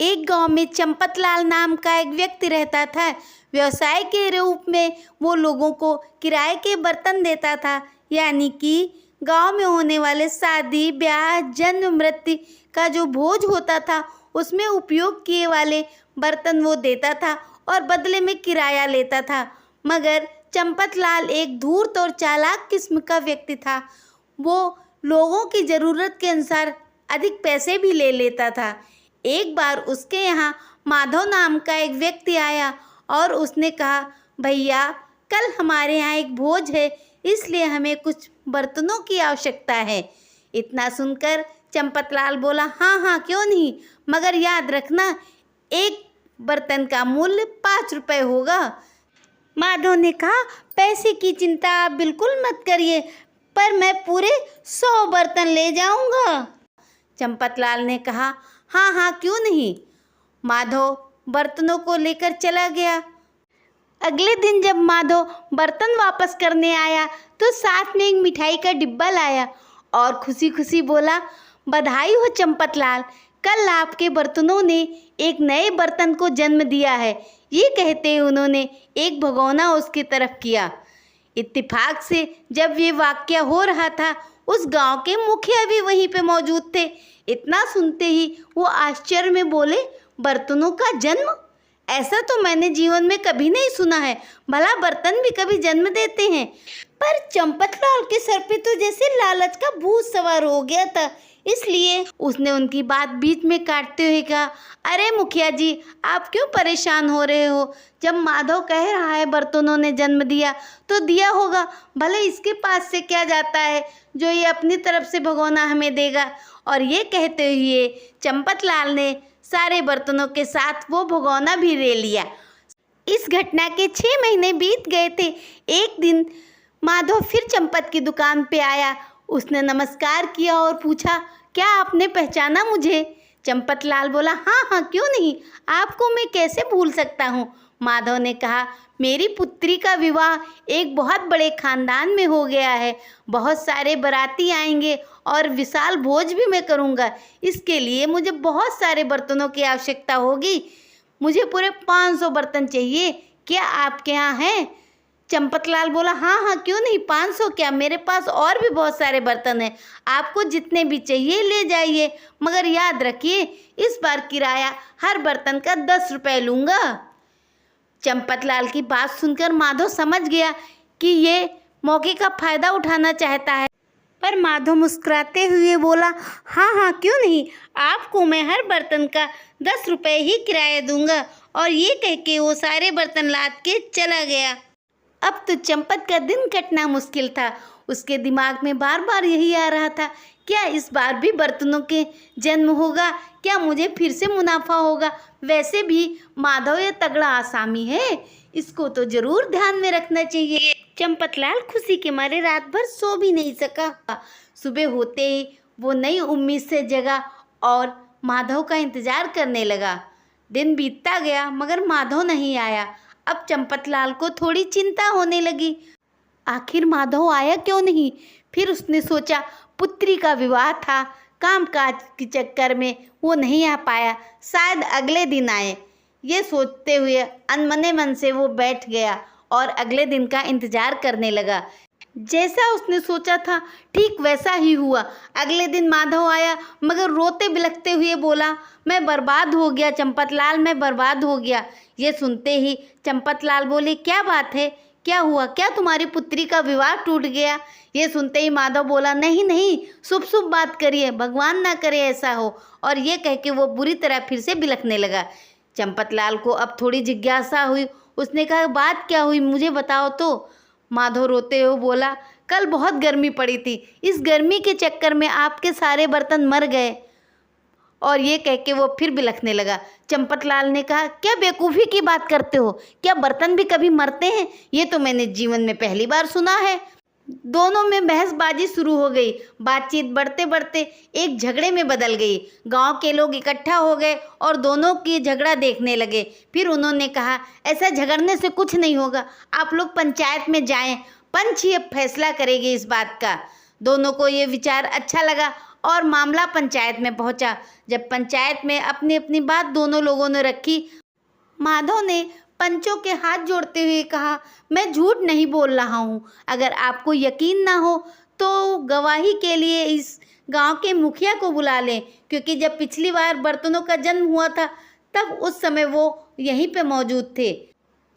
एक गांव में चंपतलाल नाम का एक व्यक्ति रहता था। व्यवसाय के रूप में वो लोगों को किराए के बर्तन देता था, यानी कि गांव में होने वाले शादी ब्याह जन्म मृत्यु का जो भोज होता था उसमें उपयोग किए वाले बर्तन वो देता था और बदले में किराया लेता था। मगर चंपतलाल एक धूर्त और चालाक किस्म का व्यक्ति था। वो लोगों की ज़रूरत के अनुसार अधिक पैसे भी ले लेता था। एक बार उसके यहाँ माधव नाम का एक व्यक्ति आया और उसने कहा, भैया कल हमारे यहाँ एक भोज है, इसलिए हमें कुछ बर्तनों की आवश्यकता है। इतना सुनकर चंपतलाल बोला, हाँ हाँ क्यों नहीं, मगर याद रखना एक बर्तन का मूल्य 5 रुपये होगा। माधव ने कहा, पैसे की चिंता आप बिल्कुल मत करिए, पर मैं पूरे 100 बर्तन ले जाऊंगा। चंपतलाल ने कहा, हाँ हाँ क्यों नहीं। माधव बर्तनों को लेकर चला गया। अगले दिन जब माधव बर्तन वापस करने आया तो साथ में एक मिठाई का डिब्बा लाया और खुशी खुशी बोला, बधाई हो चंपतलाल, कल आपके बर्तनों ने एक नए बर्तन को जन्म दिया है। ये कहते उन्होंने एक भगोना उसकी तरफ किया। इत्तेफाक से जब ये वाक़या हो रहा था उस गांव के मुखिया भी वहीं पे मौजूद थे। इतना सुनते ही वो आश्चर्य में बोले, बर्तनों का जन्म? ऐसा तो मैंने जीवन में कभी नहीं सुना है। भला बर्तन भी कभी जन्म देते हैं? पर चंपतलाल के सर पे तो जैसे लालच का भूत सवार हो गया था, इसलिए उसने उनकी बात बीच में काटते हुए कहा, अरे मुखिया जी, आप क्यों परेशान हो रहे हो? जब माधव कह रहा है बर्तनों ने जन्म दिया तो दिया होगा, भले इसके पास से क्या जाता है जो ये अपनी तरफ से भगोना हमें देगा। और ये कहते हुए चंपतलाल ने सारे बर्तनों के साथ वो भगोना भी ले लिया। इस घटना के 6 महीने बीत गए थे। एक दिन माधव फिर चंपत की दुकान पे आया। उसने नमस्कार किया और पूछा, क्या आपने पहचाना मुझे? चंपतलाल बोला, हाँ हाँ क्यों नहीं, आपको मैं कैसे भूल सकता हूँ। माधव ने कहा, मेरी पुत्री का विवाह एक बहुत बड़े खानदान में हो गया है। बहुत सारे बाराती आएंगे और विशाल भोज भी मैं करूँगा। इसके लिए मुझे बहुत सारे बर्तनों की आवश्यकता होगी। मुझे पूरे 500 बर्तन चाहिए। क्या आपके यहाँ हैं? चंपतलाल बोला, हाँ हाँ क्यों नहीं, 500 क्या, मेरे पास और भी बहुत सारे बर्तन हैं। आपको जितने भी चाहिए ले जाइए, मगर याद रखिए इस बार किराया हर बर्तन का 10 रुपये लूँगा। चंपतलाल की बात सुनकर माधव समझ गया कि ये मौके का फ़ायदा उठाना चाहता है, पर माधव मुस्कुराते हुए बोला, हाँ हाँ क्यों नहीं, आपको मैं हर बर्तन का 10 रुपये ही किराया दूंगा। और ये कह के वो सारे बर्तन लाद के चला गया। अब तो चंपत का दिन कटना मुश्किल था। उसके दिमाग में बार बार यही आ रहा था, क्या इस बार भी बर्तनों के जन्म होगा? क्या मुझे फिर से मुनाफा होगा? वैसे भी माधव ये तगड़ा आसामी है, इसको तो ज़रूर ध्यान में रखना चाहिए। चंपतलाल खुशी के मारे रात भर सो भी नहीं सका। सुबह होते ही वो नई उम्मीद से जगा और माधव का इंतज़ार करने लगा। दिन बीतता गया मगर माधव नहीं आया। अब चंपतलाल को थोड़ी चिंता होने लगी, आखिर माधव आया क्यों नहीं? फिर उसने सोचा, पुत्री का विवाह था, कामकाज के चक्कर में वो नहीं आ पाया, शायद अगले दिन आए। ये सोचते हुए अनमने मन से वो बैठ गया और अगले दिन का इंतज़ार करने लगा। जैसा उसने सोचा था ठीक वैसा ही हुआ। अगले दिन माधव आया मगर रोते बिलखते हुए बोला, मैं बर्बाद हो गया चंपतलाल, मैं बर्बाद हो गया। ये सुनते ही चंपतलाल बोले, क्या बात है, क्या हुआ? क्या तुम्हारी पुत्री का विवाह टूट गया? ये सुनते ही माधव बोला, नहीं नहीं, शुभ शुभ बात करिए, भगवान ना करे ऐसा हो। और ये कह के वो बुरी तरह फिर से बिलखने लगा। चंपतलाल को अब थोड़ी जिज्ञासा हुई। उसने कहा, बात क्या हुई, मुझे बताओ तो। माधव रोते हुए बोला, कल बहुत गर्मी पड़ी थी, इस गर्मी के चक्कर में आपके सारे बर्तन मर गए। और ये कह के वो फिर बिलखने लगा। चंपतलाल ने कहा, क्या बेवकूफ़ी की बात करते हो? क्या बर्तन भी कभी मरते हैं? ये तो मैंने जीवन में पहली बार सुना है। दोनों में बहसबाजी शुरू हो गई। बातचीत बढ़ते बढ़ते एक झगड़े में बदल गई। गांव के लोग इकट्ठा हो गए और दोनों की झगड़ा देखने लगे। फिर उन्होंने कहा, ऐसा झगड़ने से कुछ नहीं होगा, आप लोग पंचायत में जाएं, पंच ही अब फैसला करेगी इस बात का। दोनों को ये विचार अच्छा लगा और मामला पंचायत में पहुंचा। जब पंचायत में अपनी अपनी बात दोनों लोगों ने रखी, माधव ने पंचों के हाथ जोड़ते हुए कहा, मैं झूठ नहीं बोल रहा हूँ। अगर आपको यकीन ना हो तो गवाही के लिए इस गांव के मुखिया को बुला लें, क्योंकि जब पिछली बार बर्तनों का जन्म हुआ था तब उस समय वो यहीं पे मौजूद थे।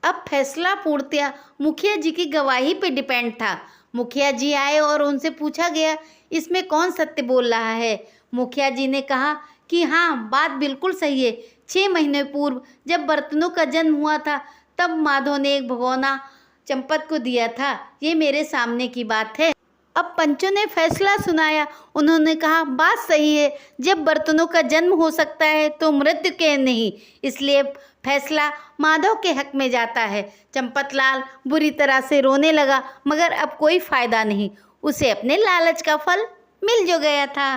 अब फैसला पूर्णतया मुखिया जी की गवाही पे डिपेंड था। मुखिया जी आए और उनसे पूछा गया, इसमें कौन सत्य बोल रहा है। मुखिया जी ने कहा कि हाँ, बात बिल्कुल सही है। 6 महीने पूर्व जब बर्तनों का जन्म हुआ था तब माधव ने एक भगोना चंपत को दिया था। ये मेरे सामने की बात है। अब पंचों ने फैसला सुनाया। उन्होंने कहा, बात सही है, जब बर्तनों का जन्म हो सकता है तो मृत्यु के नहीं, इसलिए फैसला माधव के हक में जाता है। चंपतलाल बुरी तरह से रोने लगा, मगर अब कोई फायदा नहीं, उसे अपने लालच का फल मिल जो गया था।